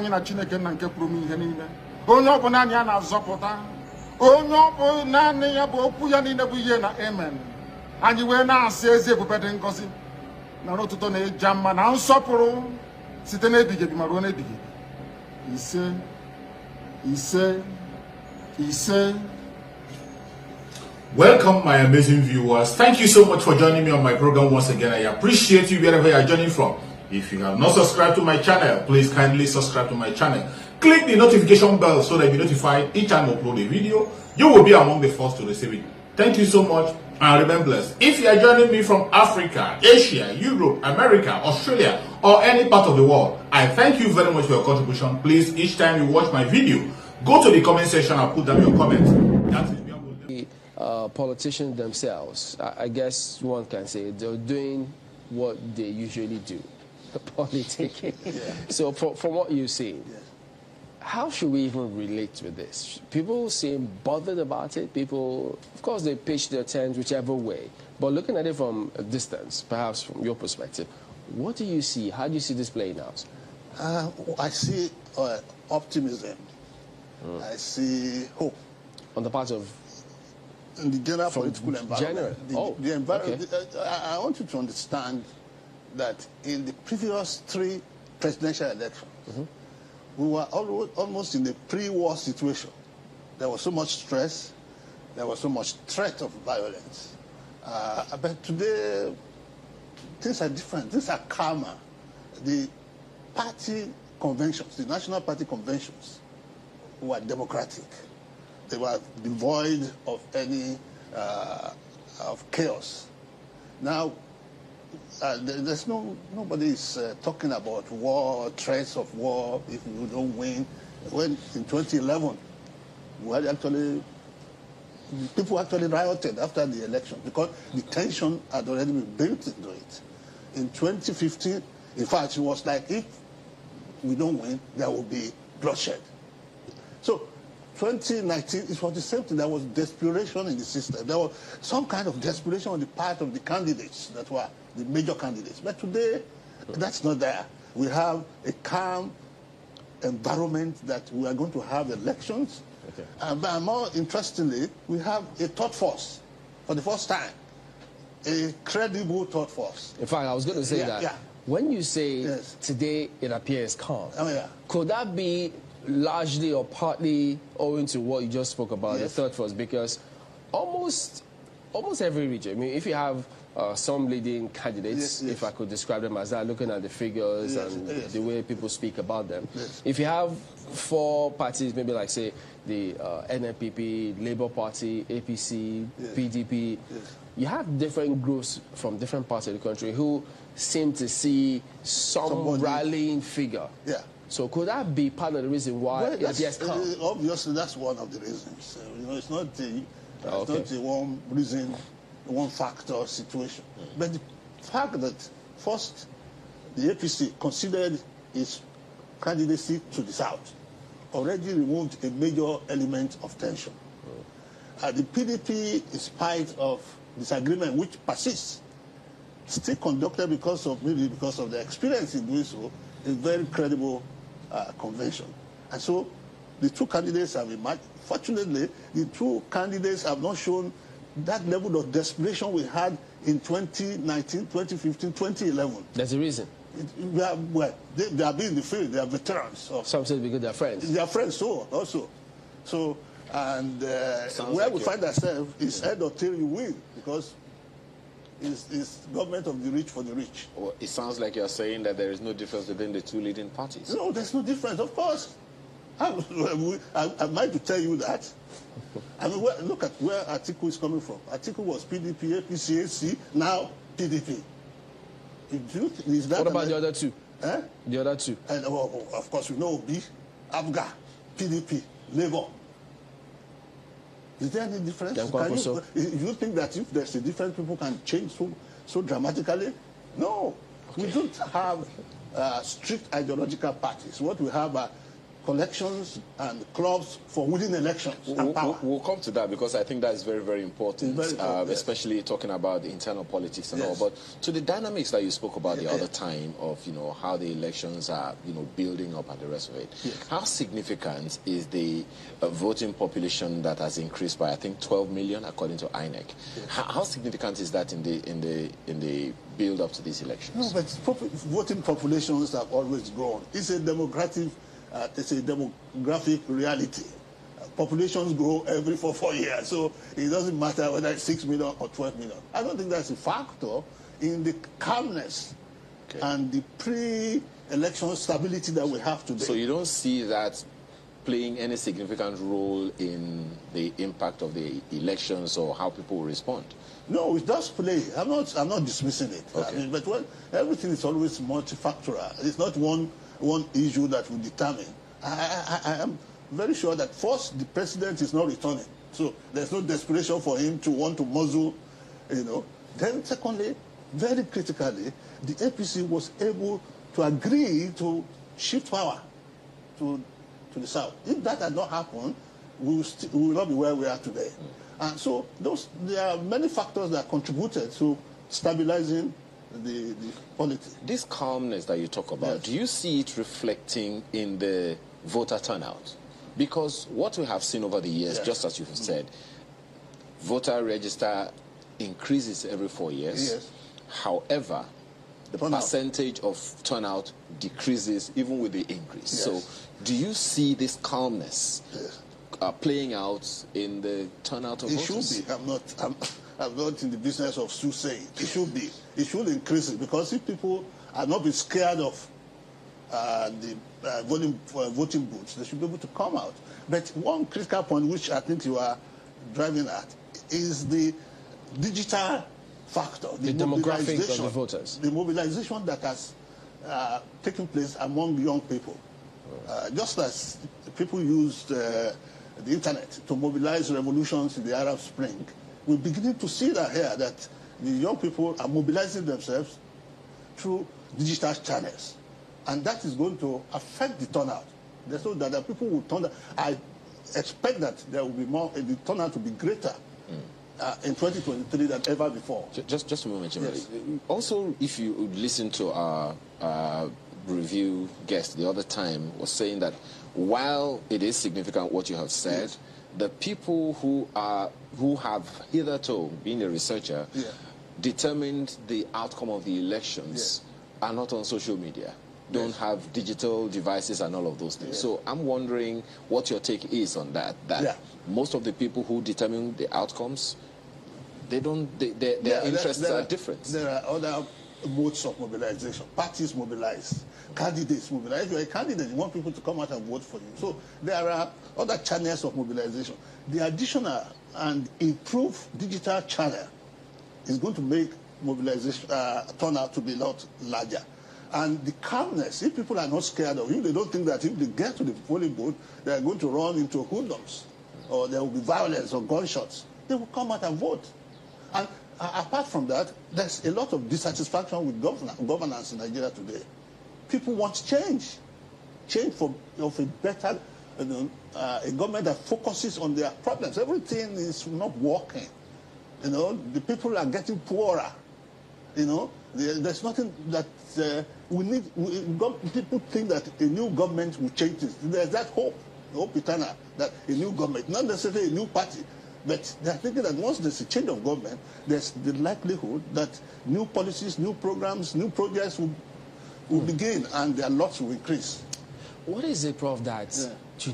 anyị na Chineke nna nke pụrụ ihe niile onye ọ bụ naanị ya na-azọpụta onye ọ bụ naanị ya bụ okwu ya niile bụ ihe na amen anyị wee na-asị ezi ebube dị ngọzi na n'ụtụtụ na ịja mma na nsọpụrụ site n'ebighị ebi ma ruo n'ebighị ebi ise ise ise. Welcome, my amazing viewers. Thank you so much for joining me on my program once again. I appreciate you wherever you are joining from. If you have not subscribed to my channel, please kindly subscribe to my channel. Click the notification bell so that you're notified each time I upload a video. You will be among the first to receive it. Thank you so much and remain blessed. If you are joining me from Africa, Asia, Europe, America, Australia, or any part of the world, I thank you very much for your contribution. Please, each time you watch my video, go to the comment section and put down your comments. That is politicians themselves, I guess one can say they're doing what they usually do, politicking. Yeah. So from what you see, how should we even relate with this? People seem bothered about it. People, of course, they pitch their tent whichever way. But looking at it from a distance, perhaps from your perspective, what do you see? How do you see this playing out? I see optimism. I see hope. On the part of? In the general political environment. The environment. Okay. I want you to understand that in the previous 3 presidential elections, we were almost in a pre-war situation. There was so much stress. There was so much threat of violence. But today, things are different. Things are calmer. The party conventions, the national party conventions, were democratic. They were devoid of any of chaos. Now, there's nobody is talking about war, threats of war if you don't win. When in 2011, people actually rioted after the election because the tension had already been built into it. In 2015, in fact, it was like if we don't win, there will be bloodshed. So 2019, it was the same thing. There was desperation in the system. There was some kind of desperation on the part of the candidates that were the major candidates. But today, that's not there. We have a calm environment that we are going to have elections. Okay. But more interestingly, we have a third force for the first time, a credible third force. In fact, I was going to say that. Yeah. When you say today it appears calm, could that be largely or partly owing to what you just spoke about, the third force? Because almost every region, I mean, if you have some leading candidates, if I could describe them as that, looking at the figures and the way people speak about them, if you have 4 parties, maybe like say the NNPP, Labour Party, APC, PDP, you have different groups from different parts of the country who seem to see some rallying figure. Yeah. So could that be part of the reason why it appears calm? Obviously, that's one of the reasons. You know, it's not the one reason, one factor situation. But the fact that first the APC considered its candidacy to the south already removed a major element of tension. The PDP, in spite of disagreement which persists, still conducted maybe because of the experience in doing so, a very credible convention. And so the 2 candidates have emerged. Fortunately, the 2 candidates have not shown that level of desperation we had in 2019, 2015, 2011. There's a reason. They have been in the field. They are veterans. Some say because they're friends. They are friends also. So, and where we find ourselves is head or tail you win, because it's government of the rich for the rich. Well, it sounds like you're saying that there is no difference within the 2 leading parties. No, there's no difference, of course. Am I to tell you that? I mean, look at where Atiku is coming from. Atiku was PDP, APC, AC, now PDP. What about the other 2? The other 2? And, of course, we know Obi, Abga, PDP, Labour. Is there any difference? You think that if there's a difference, people can change so dramatically? No. Okay. We don't have strict ideological parties. What we have are collections and clubs for winning elections and power. We'll come to that because I think that is very, very important, Very important, yes. especially talking about the internal politics and Yes. all. But to the dynamics that you spoke about the other time of, how the elections are, building up and the rest of it. Yes. How significant is the voting population that has increased by, I think, 12 million according to INEC? Yes. How significant is that in the build up to these elections? No, but voting populations have always grown. It's a demographic reality. Populations grow every 4 years, so it doesn't matter whether it's 6 million or 12 million. I don't think that's a factor in the calmness and the pre-election stability that we have today. So you don't see that playing any significant role in the impact of the elections or how people will respond? No, it does play. I'm not dismissing it. Okay. But everything is always multifactorial. It's not one issue that will determine. I am very sure that first, the president is not returning. So there's no desperation for him to want to muzzle, Then secondly, very critically, the APC was able to agree to shift power to the south. If that had not happened, we will not be where we are today. And so there are many factors that contributed to stabilizing the politics. This calmness that you talk about, Yes. do you see it reflecting in the voter turnout? Because what we have seen over the years, Yes. just as you've said, voter register increases every 4 years. Yes. However, the Turnout. percentage of turnout decreases even with the increase. Yes. So do you see this calmness Yes. playing out in the turnout of It voters? should be. I'm not in the business of soothsaying. It should be. It should increase it because if people are not be scared of the voting booths, they should be able to come out. But one critical point, which I think you are driving at, is the digital factor, The demographic of the mobilization- voters. the mobilization that has taken place among young people. Just as people used the internet to mobilize revolutions in the Arab Spring, we're beginning to see that here, that the young people are mobilizing themselves through digital channels. And that is going to affect the turnout. There's no doubt that people will turn out. I expect that there will be more, the turnout will be greater in 2023 than ever before. Just a moment, Jimmy. Yes. Also, if you listen to our review guest the other time, was saying that while it is significant what you have said, Yes. the people who have hitherto been a researcher determined the outcome of the elections are not on social media, don't have digital devices and all of those things. So I'm wondering what your take is on that. Most of the people who determine the outcomes, their interests are different. There are other modes of mobilization. Parties mobilize, candidates mobilize. If you're a candidate, you want people to come out and vote for you. So there are other channels of mobilization. The additional and improved digital channel is going to make mobilization turnout to be a lot larger. And the calmness, if people are not scared of you, they don't think that if they get to the polling booth, they are going to run into hoodlums, or there will be violence or gunshots. They will come out and vote. And apart from that, there's a lot of dissatisfaction with governance in Nigeria today. People want change of a better, a government that focuses on their problems. Everything is not working. The people are getting poorer. There's nothing that we need. People think that a new government will change this. There's that hope eternal, that a new government, not necessarily a new party, but they're thinking that once there's a change of government, there's the likelihood that new policies, new programs, new projects will begin, and their lots will increase. What is it, Prof, that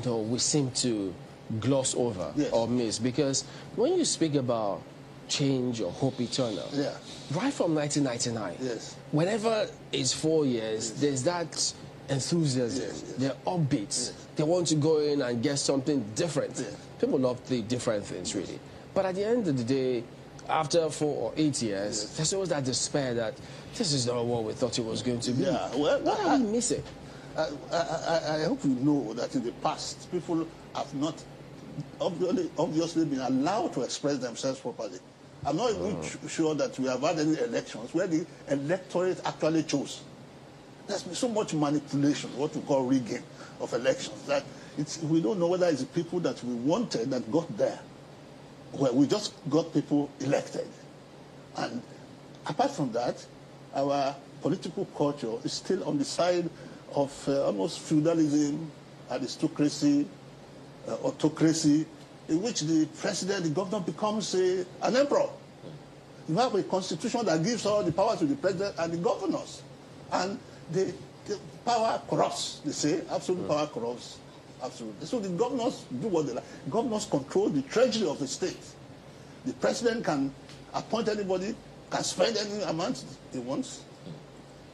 we seem to gloss over or miss? Because when you speak about change or hope eternal, right from 1999, whenever it's 4 years, there's that enthusiasm, they're upbeat, they want to go in and get something different. People love the different things, really. But at the end of the day, after 4 or 8 years, there's always that despair that this is not what we thought it was going to be. What are we missing? I hope you know that in the past, people have not obviously been allowed to express themselves properly. I'm not even sure that we have had any elections where the electorate actually chose. There's been so much manipulation, what we call rigging, of elections. That we don't know whether it's the people that we wanted that got there. Well, we just got people elected. And apart from that, our political culture is still on the side of almost feudalism, aristocracy, autocracy, in which the president, the governor becomes an emperor. You have a constitution that gives all the power to the president and the governors. And the power corrupts, they say. Absolute power corrupts. Absolutely. So the governors do what they like. Governors control the treasury of the state. The president can appoint anybody, can spend any amount he wants,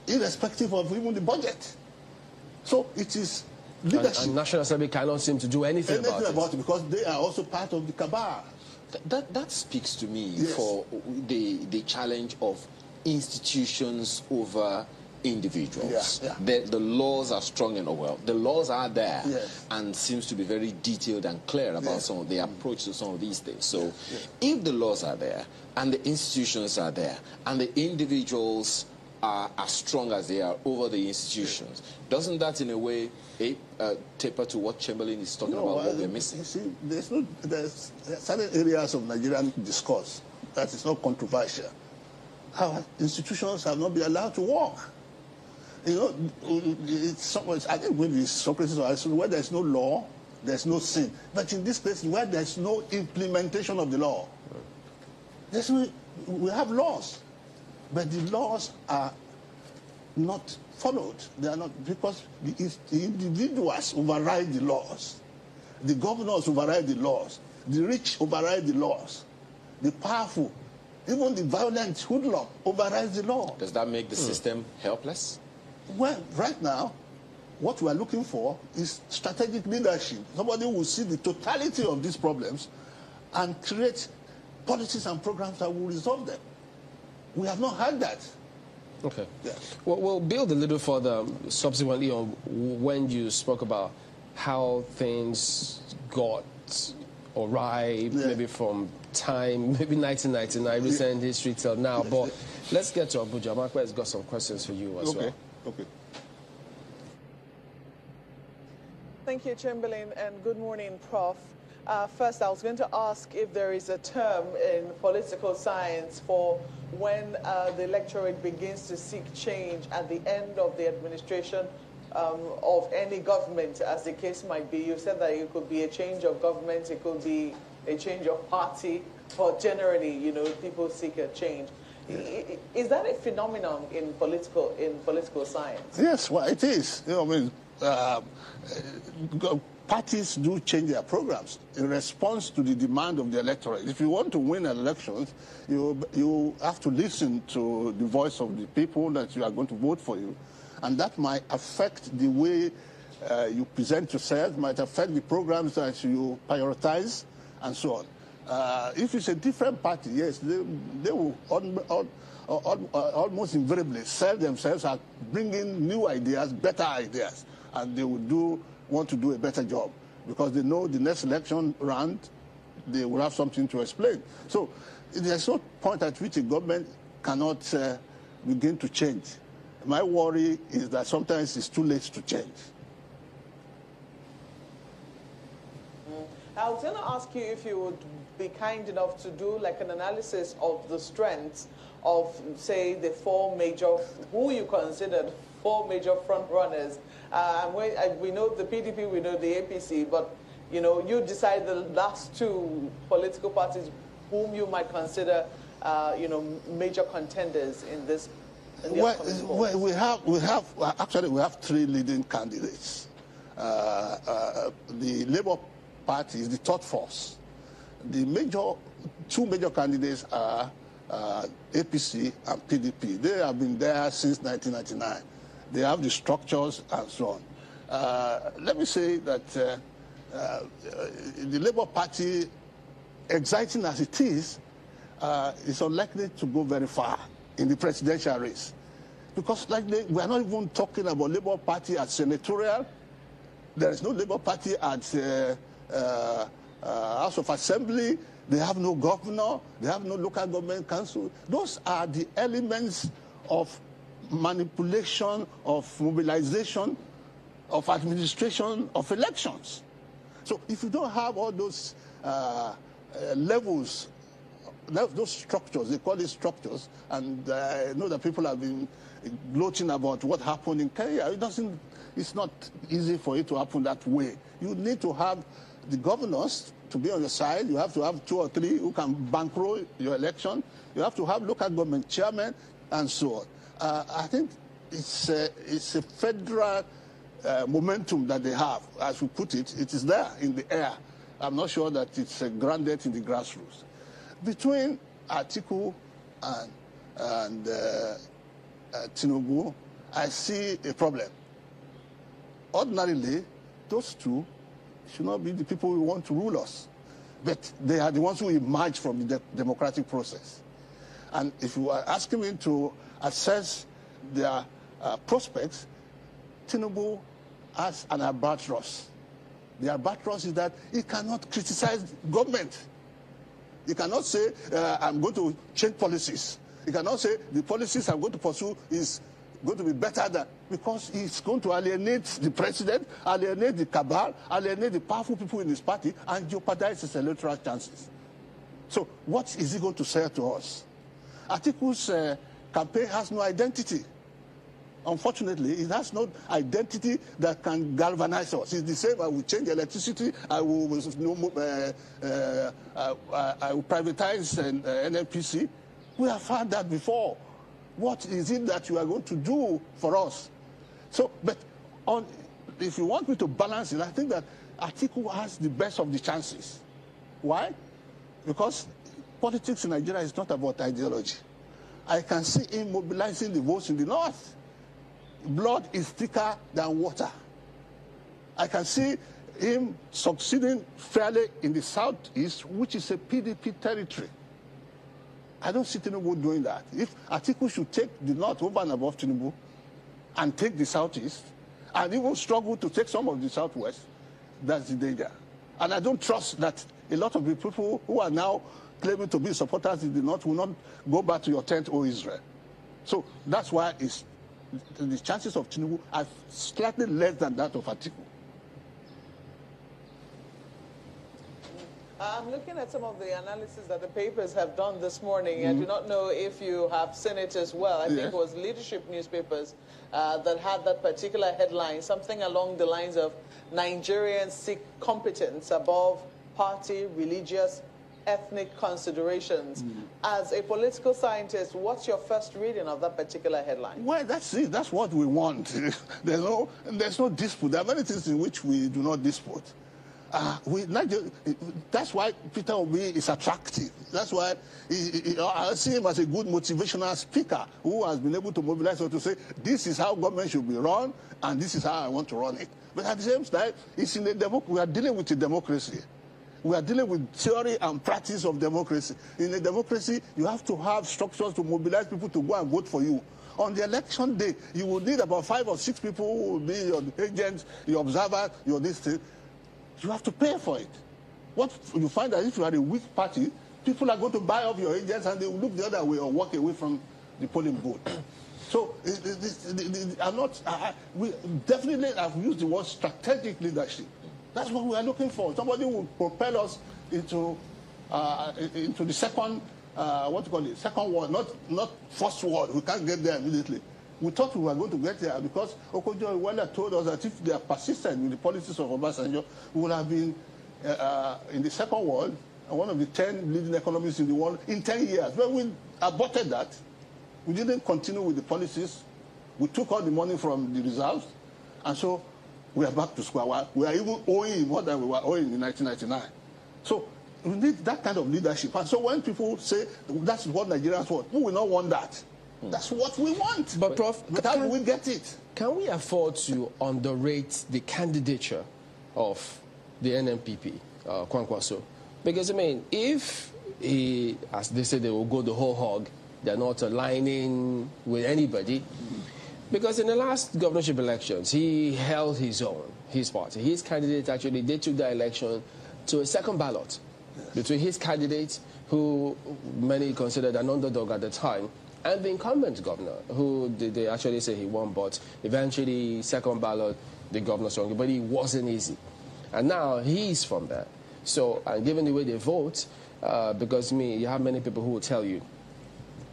irrespective of even the budget. So it is leadership. And National Assembly cannot seem to do anything about it. Because they are also part of the cabal. That speaks to me for the challenge of institutions over individuals. The laws are strong and well. The laws are there and seems to be very detailed and clear about some of the approach to some of these things. So if the laws are there and the institutions are there and the individuals are as strong as they are over the institutions, doesn't that in a way taper to what Chamberlain is talking about, what we're missing? You see, there's certain areas of Nigerian discourse that is not controversial. Our institutions have not been allowed to work. You know, it's so much, I think maybe Socrates or Aristotle, where there's no law, there's no sin. But in this place, where there's no implementation of the law, we have laws, but the laws are not followed. They are not, because the individuals override the laws. The governors override the laws. The rich override the laws. The powerful, even the violent hoodlum overrides the law. Does that make the system helpless? Well, right now, what we are looking for is strategic leadership. Somebody who will see the totality of these problems and create policies and programs that will resolve them. We have not had that. Okay. Yeah. Well, we'll build a little further subsequently on when you spoke about how things got awry, maybe from time, maybe 1999, recent history till now. But let's get to Abuja. Marco has got some questions for you as well. Okay. Thank you, Chamberlain, and good morning, Prof. First, I was going to ask if there is a term in political science for when the electorate begins to seek change at the end of the administration of any government, as the case might be. You said that it could be a change of government, it could be a change of party, but generally, you know, people seek a change. Is that a phenomenon in political science? Yes, well, it is. You know, I mean, parties do change their programs in response to the demand of the electorate. If you want to win elections, you have to listen to the voice of the people that you are going to vote for you. And that might affect the way you present yourself, might affect the programs that you prioritize, and so on. If it's a different party, yes, they will almost invariably sell themselves as bringing new ideas, better ideas, and they will want to do a better job because they know the next election round they will have something to explain. So there's no point at which a government cannot begin to change. My worry is that sometimes it's too late to change. I was going to ask you if you would be kind enough to do like an analysis of the strengths of, say, the who you considered four major front runners. We know the PDP, we know the APC, but you know, you decide the last two political parties whom you might consider, you know, major contenders in this. We have three leading candidates. The Labour Party is the third force. The two major candidates are APC and PDP. They have been there since 1999. They have the structures and so on. Let me say that the Labour Party, exciting as it is unlikely to go very far in the presidential race. Because we are not even talking about Labour Party at senatorial. There is no Labour Party at House of Assembly. They have no governor. They have no local government council. Those are the elements of manipulation, of mobilization of administration of elections. So if you don't have all those levels, those structures, they call it structures, and I know that people have been gloating about what happened in Kenya. It's not easy for it to happen that way. You need to have the governors to be on your side. You have to have 2 or 3 who can bankroll your election. You have to have local government chairmen and so on. I think it's a federal momentum that they have. As we put it, it is there in the air. I'm not sure that it's grounded in the grassroots. Between Atiku and Tinubu, I see a problem. Ordinarily, those two should not be the people who want to rule us, but they are the ones who emerge from the democratic process. And if you are asking me to assess their prospects, Tinubu has an albatross. The albatross is that he cannot criticize government. He cannot say, I'm going to change policies. He cannot say, the policies I'm going to pursue is going to be better than, because he's going to alienate the president, alienate the cabal, alienate the powerful people in his party, and jeopardize his electoral chances. So what is he going to say to us? Atiku's campaign has no identity. Unfortunately, it has no identity that can galvanize us. It's the same, I will change electricity, I will privatize NNPC. We have found that before. What is it that you are going to do for us? So, but if you want me to balance it, I think that Atiku has the best of the chances. Why? Because politics in Nigeria is not about ideology. I can see him mobilizing the votes in the north. Blood is thicker than water. I can see him succeeding fairly in the southeast, which is a PDP territory. I don't see Tinubu doing that. If Atiku should take the north over and above Tinubu and take the southeast, and even struggle to take some of the southwest, that's the danger. And I don't trust that a lot of the people who are now claiming to be supporters in the north will not go back to your tent, O Israel. So that's why the chances of Tinubu are slightly less than that of Atiku. I'm looking at some of the analysis that the papers have done this morning. I do not know if you have seen it as well. I think it was leadership newspapers that had that particular headline, something along the lines of Nigerians seek competence above party, religious, ethnic considerations. As a political scientist, what's your first reading of that particular headline? Well, that's it. That's what we want. There's no dispute. There are many things in which we do not dispute. That's why Peter Obi is attractive. That's why I see him as a good motivational speaker who has been able to mobilize us to say, this is how government should be run, and this is how I want to run it. But at the same time, we are dealing with a democracy. We are dealing with theory and practice of democracy. In a democracy, you have to have structures to mobilize people to go and vote for you. On the election day, you will need about 5 or 6 people who will be your agents, your observers, your this thing. You have to pay for it. What you find that if you are a weak party, people are going to buy off your agents and they will look the other way or walk away from the polling booth. So we definitely have used the word strategic leadership. That's what we are looking for. Somebody who will propel us into the second, second world, not first world. We can't get there immediately. We thought we were going to get there because Okojo-Iweala told us that if they are persistent with the policies of Obasanjo, we would have been in the second world, one of the 10 leading economies in the world in 10 years. When we aborted that, we didn't continue with the policies. We took all the money from the reserves, and so we are back to square one. We are even owing more than we were owing in 1999. So we need that kind of leadership. And so when people say that's what Nigerians want, we will not want that. That's what we want. But Prof, how do we get it? Can we afford to underrate the candidature of the NNPP, Kwankwaso? Because, I mean, if he, as they say, they will go the whole hog, they're not aligning with anybody. Because in the last governorship elections, he held his own, his party. His candidate actually, they took the election to a second ballot between his candidate, who many considered an underdog at the time, and the incumbent governor, who they actually say he won, but eventually second ballot, the governor strongly, but it wasn't easy. And now he's from there. So, and given the way they vote, because you have many people who will tell you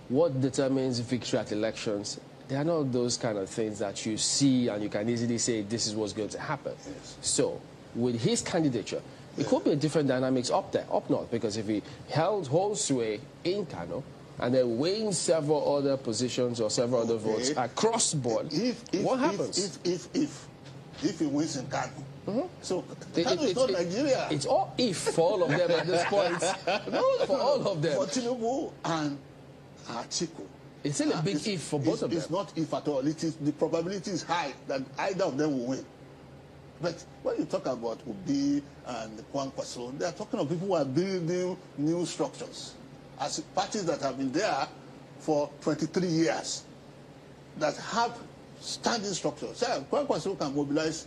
what determines victory at elections. They are not those kind of things that you see and you can easily say this is what's going to happen. Yes. So, with his candidature, it could be a different dynamics up north, because if he holds sway in Kano and then wins several other positions or several other votes across the board, what happens? If he wins in Kano. So Kano is not Nigeria. It's all if for all of them at this point. No, for all of them. For Tinubu and Atiku. It's still a big if for both of them. It's not if at all. It is, the probability is high that either of them will win. But when you talk about Obi and Kwankwaso, they are talking of people who are building new structures. As parties that have been there for 23 years, that have standing structures. So Kwankwaso can mobilize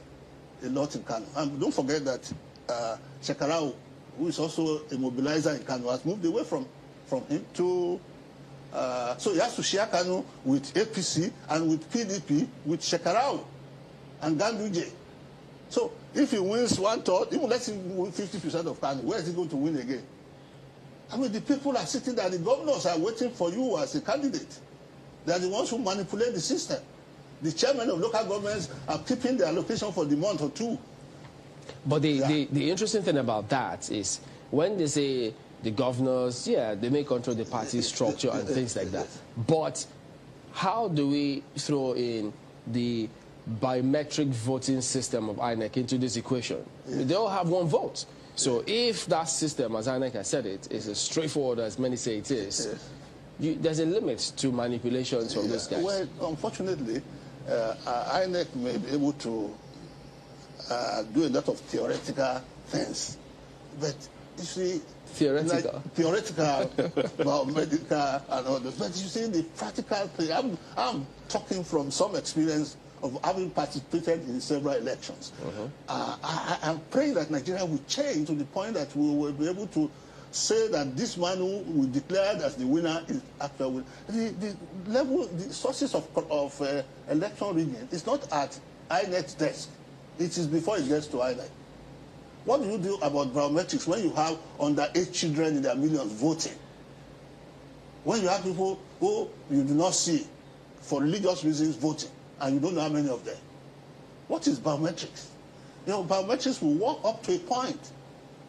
a lot in Kano. And don't forget that Shekarau, who is also a mobilizer in Kano, has moved away from him to... so he has to share Kano with APC and with PDP, with Shekarau and Ganduje. So if he wins 1/3, even let's say he win 50% of Kano, where is he going to win again? I mean, the people are sitting there, the governors are waiting for you as a candidate. They are the ones who manipulate the system. The chairman of local governments are keeping their allocation for the month or two. But the interesting thing about that is when they say the governors, they may control the party structure and things like that. But how do we throw in the biometric voting system of INEC into this equation? They all have one vote. So if that system, as INEC has said it, is as straightforward as many say it is, there's a limit to manipulations from those guys. Well, unfortunately, INEC may be able to do a lot of theoretical things. But you see, theoretical, biomedical and all those. But you see, the practical thing, I'm talking from some experience of having participated in several elections. I'm praying that Nigeria will change to the point that we will be able to say that this man who we declared as the winner is actually the level, the sources of election rigging is not at INEC's desk. It is before it gets to INEC. What do you do about biometrics when you have underage children in their millions voting? When you have people who you do not see for religious reasons voting, and you don't know how many of them. What is biometrics? You know, biometrics will work up to a point.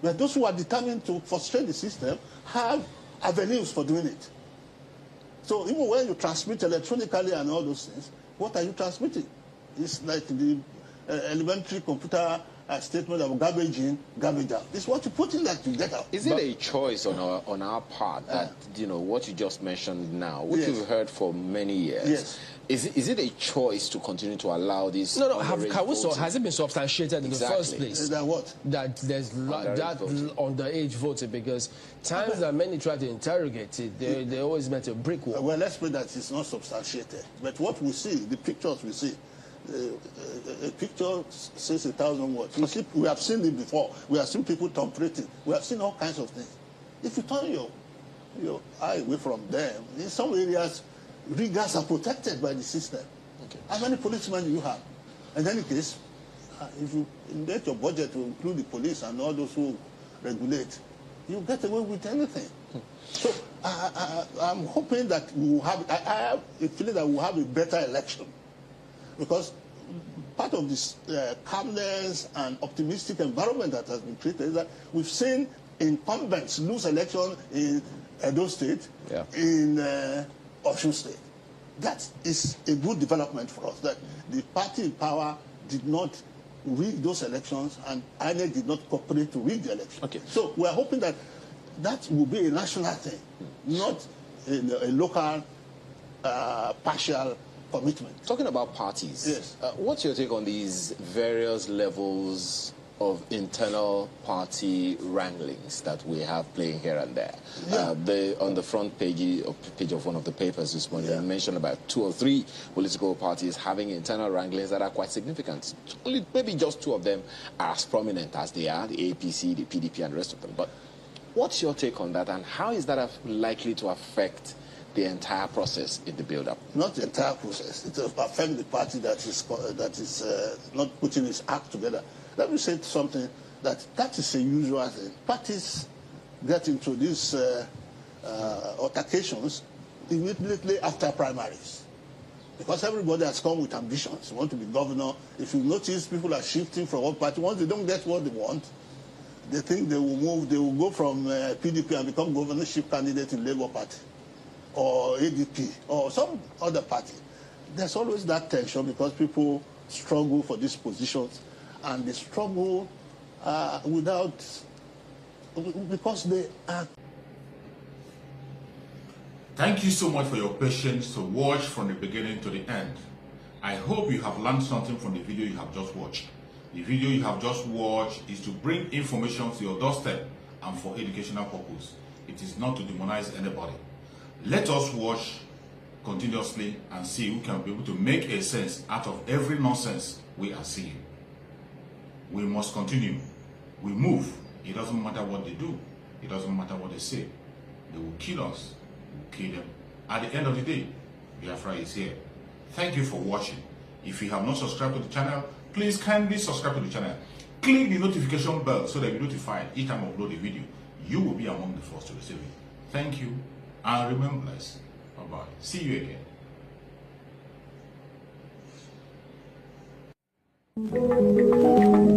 But those who are determined to frustrate the system have avenues for doing it. So even when you transmit electronically and all those things, what are you transmitting? It's like the elementary computer statement of garbage in, garbage out. It's what you put in that you get out. Is it a choice on our part that, what you just mentioned now, which we've heard for many years? Yes. Is it a choice to continue to allow this? Has it been substantiated in the first place? That what? That there's underage voting, because times that many try to interrogate it, they always met a brick wall. Well, let's pray that it's not substantiated. But what we see, the pictures we see, a picture says 1,000 words. We have seen it before. We have seen people tampering. We have seen all kinds of things. If you turn your eye away from them, in some areas, riggers are protected by the system. Okay. How many policemen do you have? In any case, if you get your budget to include the police and all those who regulate, you get away with anything. So I'm hoping that we will have, I have a feeling that we will have a better election. Because part of this calmness and optimistic environment that has been created is that we've seen incumbents lose election in Edo State, in Osun State. That is a good development for us, that the party in power did not rig those elections and INEC did not cooperate to rig the election. Okay. So we are hoping that that will be a national thing, not a local partial commitment. Talking about parties, yes. What's your take on these various levels of internal party wranglings that we have playing here and there? On the front page of one of the papers this morning, you mentioned about 2 or 3 political parties having internal wranglings that are quite significant. Only maybe just 2 of them are as prominent as they are, the APC, the PDP, and the rest of them. But what's your take on that, and how is that likely to affect the entire process in the build-up? Not the entire process. It will affect the party that is not putting its act together. Let me say something that is a usual thing. Parties get into these altercations immediately after primaries. Because everybody has come with ambitions. You want to be governor. If you notice, people are shifting from one party. Once they don't get what they want, they think they will move. They will go from PDP and become governorship candidate in Labour Party or ADP or some other party. There's always that tension because people struggle for these positions, and they struggle because they are. Thank you so much for your patience to watch from the beginning to the end. I hope you have learned something from the video you have just watched. The video you have just watched is to bring information to your doorstep and for educational purpose. It is not to demonize anybody. Let us watch continuously and see who can be able to make a sense out of every nonsense we are seeing. We must continue. We move. It doesn't matter what they do. It doesn't matter what they say. They will kill us. Kill them. At the end of the day, Biafra is here. Thank you for watching. If you have not subscribed to the channel, please kindly subscribe to the channel. Click the notification bell so that you're notified each time I upload a video. You will be among the first to receive it. Thank you and remain blessed. Bye-bye. See you again.